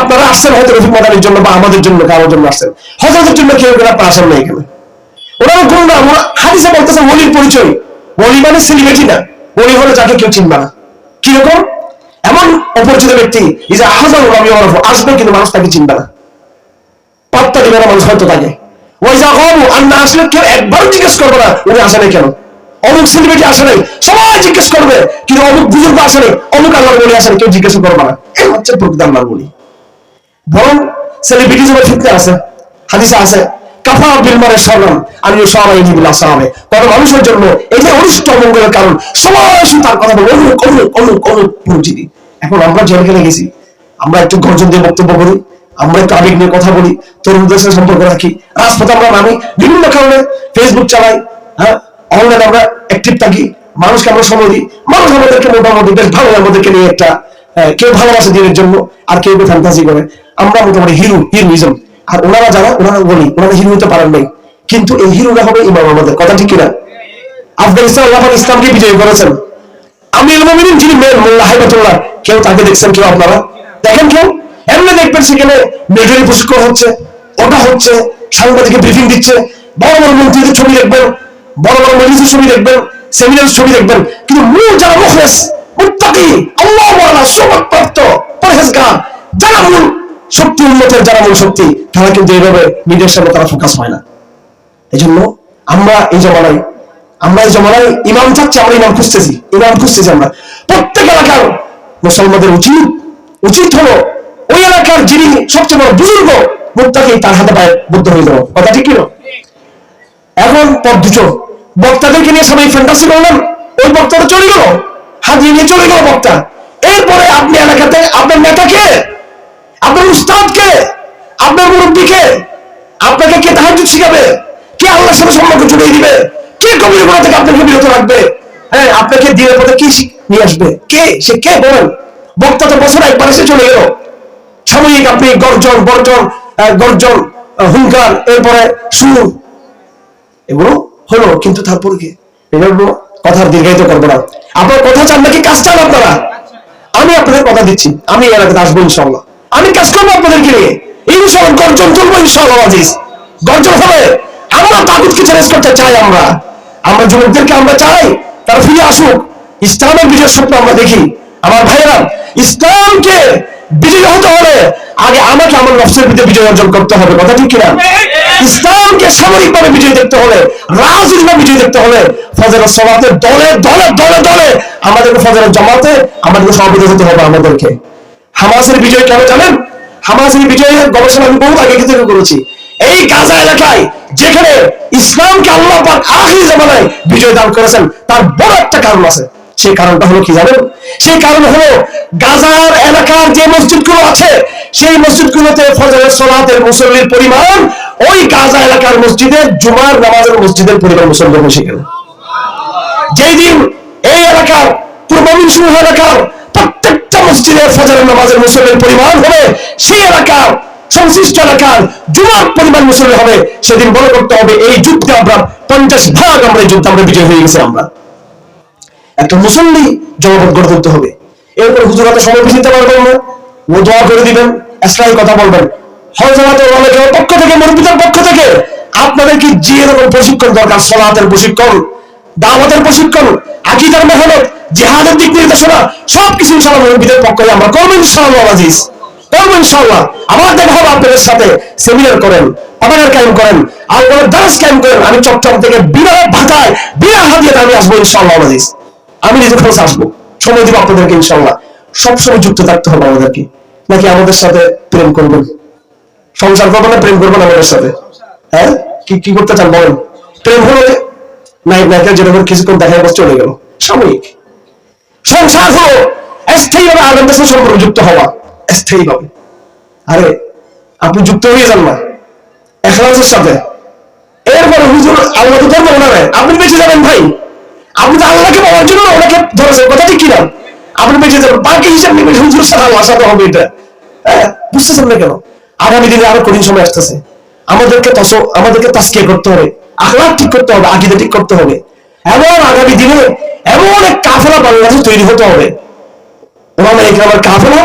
আপনারা আসছেন হয়তো রফিক মাদানির জন্য বা আমাদের জন্য কারোর জন্য আসছেন, হজরতের জন্য কেউ আপনারা আসেন না এখানে। ওনারা কোন না, হাদিসে বলতেছে ওলির পরিচয়, ওলি মানে সেলিব্রিটি না, ওলি হলো যাকে কেউ চিনবে না। কিরকম? এমন অপরিচিত ব্যক্তি এই যে হাজার রবি আসবে কিন্তু মানুষ তাকে চিনবে না, পাত্তা দিবে না মানুষ হয়তো তাকে। ওই যা হবু আর না আসলে কেউ একবার জিজ্ঞেস করবে না উনি আসে নাই কেন, অমুক সেলিব্রিটি আসে নাই, সবাই জিজ্ঞেস করবে, কিন্তু অমুক বুজুর্গ আসে নাই, অমুক আল্লাহর বলি আসে নাই, কেউ জিজ্ঞেস করবে না। এই হচ্ছে প্রকৃত আল্লাহর বলি। বরং সেলিব্রিটি যখন ফিতনা আছে, হাদিসে আছে কাফা বিল মারে শরম আমি সবাই নিবিল আসলামে, কত মানুষের জন্য এই যে অনিষ্ট অমঙ্গলের কারণ, সবাই শুধু তার কথা বলে অমুক অমুক অমুক অমুক পরিচিতি। এখন আমরা জেল খেলে গেছি, আমরা একটু গর্জন দিয়ে বক্তব্য করি, আমরা একটু আবেগ নিয়ে কথা বলি, তরুণদের সাথে সম্পর্ক রাখি, রাজপথে আমরা নামি, বিভিন্ন কারণে ফেসবুক চালাই, হ্যাঁ অনলাইনে আমরা অ্যাক্টিভ থাকি, মানুষকে আমরা সময় দিই, মানুষ আমাদেরকে মোটামুটি বেশ ভালো আমাদেরকে নিয়ে একটা কেউ ভালোবাসে দিনের জন্য আর কেউ ফ্যান্টাসি করে, আমরা মোটামুটি হিরোইজম। আর ওনারা যারা ওনারা বলি ওনারা হিরো হতে পারেন নাই, কিন্তু এই হিরোরা হবে ইমাম আমাদের, কথা ঠিক কিনা? আফগানিস্তান আল্লাহ ইসলামকে বিজয়ী করেছেন, আমিরুল মুমিনিন যিনি মেন মোল্লা হাইবাতুল্লাহ, কেউ তাকে দেখছেন? কেউ আপনারা দেখেন? কেউ? এমনি দেখবেন সেখানে মিলিটারি প্রশিক্ষণ হচ্ছে, ওটা হচ্ছে, সাংবাদিকের ব্রিফিং দিচ্ছে, বড় বড় মন্ত্রীদের ছবি দেখবেন, বড় বড় মজলিসের ছবি দেখবেন, সেমিনারের ছবি দেখবেন, কিন্তু মূল যারা মুখলেস মুত্তাকি আল্লাহ ওয়ালা সুবহানাহু পরহেজগার, যারা মূল শক্তি উন্নতের, যারা মূল শক্তি, তারা কিন্তু এইভাবে নিজের সামনে তারা ফোকাস হয় না। এই জন্য আমরা এই জমানায় ইমাম চাচ্ছি, আমরা ইমাম খুঁজতেছি আমরা। প্রত্যেক এলাকার মুসলমানদের উচিত হলো ওই এলাকার যিনি সবচেয়ে বড় বুজুর্গ মুত্তাকি তার হাতে পায়ে বদ্ধ হয়ে যাওয়া, কথা ঠিক কিনা? এখন পথ দুটো, বক্তাদেরকে নিয়ে সবাই ফ্যান্টাসি করলেন, ওই বক্তাটা চলে গেল, হাজিয়ে নিয়ে চলে গেল বক্তা। এরপরে আপনি এলাকাতে আপনার নেতাকে, আপনার উস্তাদকে, আপনার মুরব্বীকে, আপনাকে কে তাহাজ্জুদ শিখাবে, কে আল্লাহর সাথে সম্পর্ক জুড়িয়ে দিবে, কে কবির গুনাহ থেকে আপনাকে বিরত রাখবে, হ্যাঁ আপনাকে দিনের পথে কি নিয়ে আসবে, কে সে? কে বলেন? বক্তা তো বছর একবার এসে চলে গেল, সাময়িক আপনি গর্জন হুঙ্কার, এরপরে সুর, এগুলো হলো, কিন্তু তারপরে কি? এগুলো কথা দীর্ঘায়িত করবো না। আপনার কথা চান নাকি কাজ চান আপনারা? আমি আপনাদের কথা দিচ্ছি, আমি এলাকাতে আসবো ইনশাল্লাহ, আমি কাজ করবো আপনাদেরকে নিয়ে ইনশাল্লাহ, গর্জন করবো ইনশাল্লাহ, আজিজ গর্জন হবে। আমরা তাগুতকে চ্যালেঞ্জ করতে চাই, আমরা যুবকদেরকে আমরা চাই তারা ফিরে আসুক, ইসলামের বিজয়ের স্বপ্ন আমরা দেখি। আমার ভাইয়েরা, ইসলামকে বিজয় হতে হলে আগে আমাকে আমার নফসের ভিতরে বিজয় অর্জন করতে হবে, কথা ঠিক কিনা? ইসলামকে সামরিকভাবে বিজয় দেখতে হলে, রাজনৈতিকভাবে বিজয় দেখতে হলে, ফজরের সালাতে দলে দলে দলে দলে আমাদেরকে, ফজরের জামাতে আমাদেরকে সহযোগিতা হতে হবে আমাদেরকে। হামাসের বিজয় কেন জানেন? হামাসের বিজয়ের গবেষণা আমি বহু আগে থেকে করেছি। এই গাজা এলাকায় যেখানে ইসলামকে আল্লাহ পাক আখির জামানায় বিজয় দান করেছেন, তার বড় একটা কারণ আছে। সেই কারণটা হলো কি জানেন? সেই কারণ হলো গাজার এলাকার যে মসজিদগুলো আছে, সেই মসজিদগুলোতে ফজরের সালাতের মুসল্লির পরিমাণ ওই গাজা এলাকার মসজিদে জুমার নামাজের মসজিদের পরিমাণ মুসল্লি বেশি গেল। যেই দিন এই এলাকার পূর্ব মিরপুর এলাকার প্রত্যেকটা মসজিদে ফজরের নামাজের মুসল্লির পরিমাণ হবে, সেই এলাকার সংশ্লিষ্ট এলাকার জুমার পরিমাণ মুসল্লি হবে, সেদিন মনে করতে হবে এই যুদ্ধে আমরা 50 ভাগ আমরা এই যুদ্ধে আমরা বিজয় হয়ে গেছি। আমরা একটা মুসল্লি জনপদ গড়ে তুলতে হবে। এরপর হুজুর হাতে সময় দিতে পারবেন না, ও দোয়া করে দিবেন, ইসলামী কথা বলবেন। হযরতের ওলামাদের পক্ষ থেকে, মুরব্বিদের পক্ষ থেকে আপনাদের কি যে রকম প্রশিক্ষণ দরকার, সালাতের প্রশিক্ষণ, দাওয়াতের প্রশিক্ষণ, আকীদার মেহনত, জিহাদের দিক নির্দেশনা, সবকিছু ইনশাআল্লাহ মুরব্বিদের পক্ষ থেকে আমরা করব ইনশাআল্লাহ, আজিজ করব ইনশাআল্লাহ। আমার দেখা হবে আপনাদের সাথে, সেমিনার করেন, পাঠাগার কায়েম করেন, আল্লাহর দাস কায়েম করেন। আমি চট্টগ্রাম থেকে বিনা ভাতায় বিনা হাদিয়াতে আমি আসবো ইনশাআল্লাহ, আজিজ আমি নিজে খরচ আসবো, সময় দিব আপনাদেরকে ইনশাআল্লাহ। সবসময় যুক্ত থাকতে হবে আমাদেরকে। নাকি আমাদের সাথে প্রেম করবেন, সংসার করবেন না প্রেম করবেন আমাদের সাথে? হ্যাঁ কি করতে চান বলেন? প্রেম হলো নায়ক নায়িকা যেরকম কিছুক্ষণ দেখা বসে চলে গেল, সাময়িক। সংসার হলো স্থায়ীভাবে আগামী দেশের সম্পর্ক যুক্ত হওয়া, স্থায়ীভাবে। আরে আপনি যুক্ত হয়ে যান না ইখলাসের সাথে, এরপরে হুজুর আল্লাহ তো ধরবো না, আপনি বেঁচে যাবেন ভাই। আপনি তো আল্লাহকে পাওয়ার জন্য ওনাকে ধরেছেন, কথা ঠিক কিনা? আপনি বেঁচে যাবেন, বাকি হিসাব নেবেন হুজুরের সাথে আল্লাহর সাথে হবে। এটা বুঝতেছেন না কেন? আগামী দিনে আরো কঠিন সময় আসতেছে, আমাদেরকে তাজকিয়া করতে হবে, আখলাক ঠিক করতে হবে, আকীদা ঠিক করতে হবে। এবং আগামী দিনে এমন এক কাফেলা বাংলাদেশে তৈরি হতে হবে, ওলামা ইকরামের কাফেলা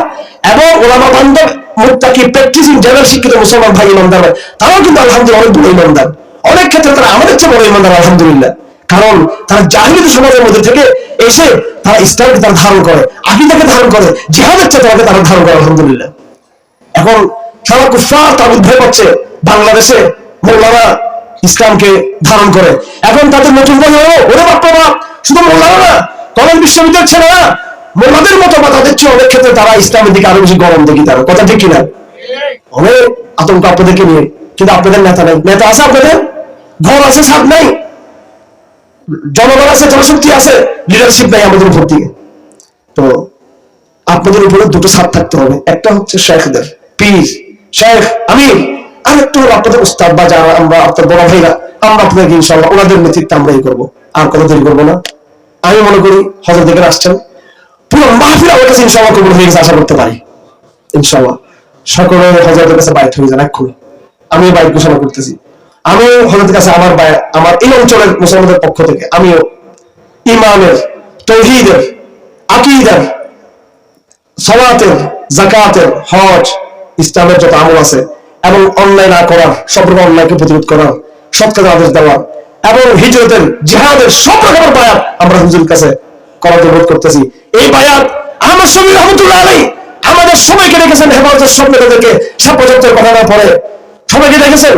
এবং ওলামা বান্ধব মুত্তাকি প্র্যাকটিসিং জেনারেল শিক্ষিত মুসলমান ভাই ইমানদার, তারাও কিন্তু আলহামদুলিল্লাহ অনেক বড় ইমানদার। অনেক ক্ষেত্রে তারা আমাদের চেয়ে বড় ইমানদার আলহামদুলিল্লাহ। কারণ তারা জাহিলিয়াত সমাজের মধ্যে থেকে এসে তারা ইসলামকে তারা ধারণ করে, আকীদাকে ধারণ করে, জিহাদের চেয়ে তারা ধারণ করে আলহামদুলিল্লাহ। এখন সারা কুফার তাগুত ভয় পাচ্ছে বাংলাদেশে মোল্লারা ইসলামকে ধারণ করে। এখন তাদের নতুন বলে ওরে বাপ্পা, শুধু মোল্লারা না, কলেজ বিশ্ববিদ্যালয়ের ছেলেরা মোল্লাদের মতো বা তাদের চেয়ে অনেক ক্ষেত্রে তারা ইসলামের দিকে আরো বেশি গরম দেখি। তারা কথা ঠিক কিনা? অনেক আতঙ্ক আপনাদেরকে নিয়ে, কিন্তু আপনাদের নেতা নাই। নেতা আছে আপনাদের, ঘর আছে, ছাদ নাই, জনগণ আছে, জনশক্তি আছে, লিডারশিপ নাই আমাদের উপর থেকে। তো আপনাদের উপরে দুটো ছাদ থাকতে হবে, একটা হচ্ছে শেখদের পীর শেখ আমির, আর একটা হলো আপনাদের উস্তাদ বা যারা আমরা আপনার বড় ভাইরা, আমরা আপনাদেরকে ইনশাআল্লাহ ওনাদের নেতৃত্বে আমরা এই করবো। আর কথা দেরি করবো না। আমি মনে করি হযরত থেকে আসছেন, পুরো মাহফিল আমার কাছে ইনশাআল্লাহ কবুল হয়ে গেছে আশা করতে পারি ইনশাআল্লাহ। সকলে হযরতের কাছে বাইত হয়ে যান এক্ষুনি। আমি বাইত ঘোষণা করতেছি। আমি হযরতের কাছে আমার এই অঞ্চলের মুসলমানদের পক্ষ থেকে আমিও ঈমানের, তাওহীদের, আকীদার, সালাতের, যাকাতের, হজ, ইসলামের যত আমল আছে এবং অন্যায় না করার, সব রকম অন্যায়কে প্রতিরোধ করার, সৎ কাজের আদেশ দেওয়ার এবং হিজরতের, জিহাদের সব রকমের বায়াত আমরা হুজুরের কাছে করাতে বোধ করতেছি। এই বায়াত আহমদ শফি রহমাতুল্লাহ আলাইহি আমাদের সবাইকে রেখেছেন হেফাজতের সব নেতাদেরকে, সব পর্যন্তের কথা না পড়ে সবাইকে দেখেছেন,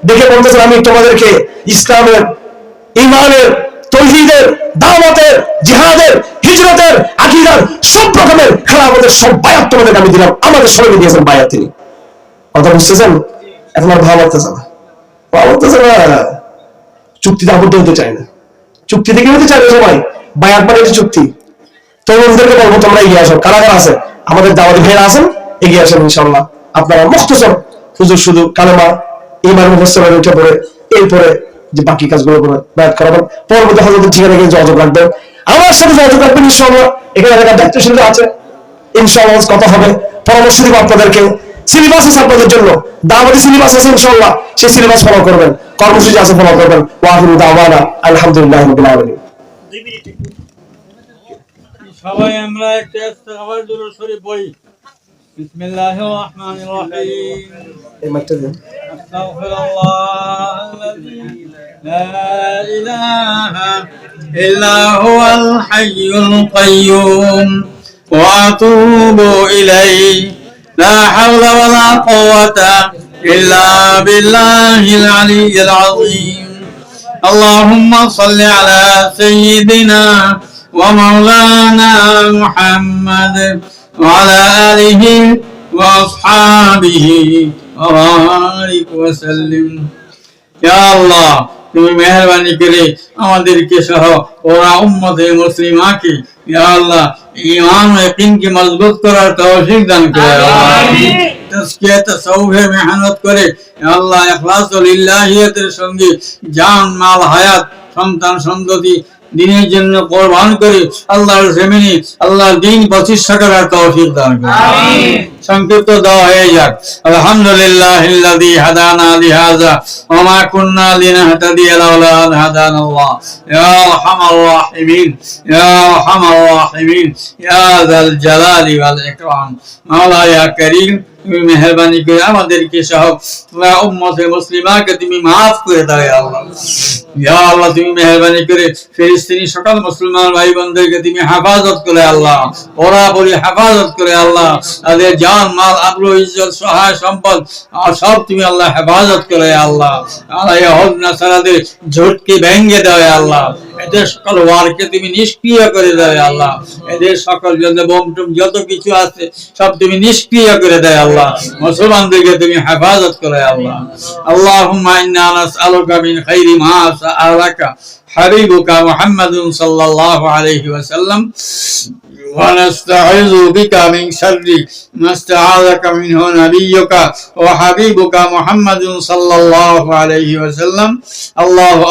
দেখে বলতেছেন আমি তোমাদেরকে ইসলামের, ঈমানের, তাওহীদের, দাওয়াতের, জিহাদের, হিজরতের, আকীদার সব রকমের খেলাফতের সব বায়াত তোমাদেরকে আমি দিলাম। আমাদের সবাইকে দিয়েছেন বায়াত তিনি। কথা বুঝতেছেন? এখন আর ভালো লাগতেছে না, ভালো লাগতেছে না। চুক্তিতে আবদ্ধ হতে চায় না, চুক্তি থেকে হতে চায় না সবাই। বায়াত মানে চুক্তি। তরুণদেরকে বলবো তোমরা এগিয়ে আসো, কারাগার আছে, আমাদের দাওয়াতি ভাইরা আছেন, এগিয়ে আসেন ইনশাআল্লাহ। আপনারা মুখতসর হুজুর শুধু কালেমা ঈমান মুফাসসালের উঠে পড়ে এরপরে যে বাকি কাজগুলো করে বায়াত করাবেন। পরবর্তী হযরতের ঠিকানা গিয়ে যোগাযোগ রাখবেন, আমার সাথে যোগাযোগ রাখবেন ইনশাআল্লাহ। এখানে এলাকার দায়িত্বশীল আছে ইনশাআল্লাহ, কথা হবে, পরামর্শ দিব আপনাদেরকে। সিলেবাস আছে আপনাদের জন্য, দাওয়াতি সিলেবাস আছে ইনশাআল্লাহ, সেই সিলেবাস ফলো করবেন, কর্মসূচি আছে ফলো করবেন। ওয়া আখিরু দাওয়ানা আলহামদুলিল্লাহি রাব্বিল আলামিন। সবাই আমরা একটা ইস্তেগফার দুরূদ শরীফ পড়ি। বিসমিল্লাহির রহমানির রহিম। এই মাইকটা দেন। আস্তাগফিরুল্লাহাল্লাযী লা ইলাহা ইল্লা হুয়াল হাইয়ুল কাইয়্যুম ওয়া আতুবু ইলাইহি লা হাওলা ওয়া লা কুওয়াতা ইল্লা বিল্লাহিল আলিয়্যিল আযীম। আল্লাহুম্মা সাল্লি আলা সাইয়্যিদিনা ومولانا محمد وعلى آله وأصحابه وبارك وسلم। يا الله তুমি মেহেরবানি করে আমাদেরকে সহ ওরা উম্মতে মুসলিমাকে ইয়া আল্লাহ ঈমান ও ইয়াকিনকে মজবুত করার তৌফিক দান করে। আমিন। তাজকিয়া তাসাউফে মেহনত করে ইয়া আল্লাহ ইখলাস ও লিল্লাহিয়াতের সঙ্গে জান মাল হায়াত সন্তান সন্ততি দিনের জন্য কোরবান করে আল্লাহর জমিনে আল্লাহর দ্বীন প্রতিষ্ঠা করার তৌফিক দান করুন। আমিন। সংক্ষিপ্ত দোয়া হয়ে যাক। আলহামদুলিল্লাহিল্লাযী হাদানা লিহাযা ওয়া মা কুন্না লিনাহতাদিয়া লাওলা আন হাদানাল্লাহ। ইয়া আরহামার রাহিমিন, ইয়া আরহামার রাহিমিন, ইয়া যাল জালালি ওয়াল ইকরাম। মাওলা ইয়া কারীম তুমি মেহেরবানি করে আমাদেরকে সহ উম্মতে মুসলিমাকে তুমি মাফ করে দাও ইয়া আল্লাহ। ইয়া আল্লাহ তুমি মেহেরবানি করে ফিলিস্তিনি সকল মুসলমান ভাই বোনদেরকে তুমি হেফাজত করে আল্লাহ, বরাবরই হেফাজত করে আল্লাহ। তাদের জান মাল আবরু ইজ্জত সহায় সম্পদ সব তুমি আল্লাহ হেফাজত করে আল্লাহ। আল্লাহ ইহুদ নাসারাদের ঝটকে ভেঙে দাও আল্লাহ। এদের সকল ওয়ারকে তুমি নিষ্ক্রিয় করে দাও আল্লাহ। এদের সকল বোম টুম যত কিছু আছে সব তুমি নিষ্ক্রিয় করে দাও আল্লাহ। মুসলমানদেরকে তুমি হেফাজত করে আল্লাহ। আল্লাহুম্মা ইন্না নাসআলুকা মিন খাইরি মা সাআলাকা হাবিবুকা মুহাম্মাদুন সাল্লাল্লাহু আলাইহি ওয়াসাল্লাম ওয়া নাস্তাঈযু বিকা মিন শাররি মা ইসতাআযাকা মিনহু নাবিয়্যুকা ওয়া হাবিবুকা মুহাম্মাদুন সাল্লাল্লাহু আলাইহি ওয়াসাল্লাম। আল্লাহু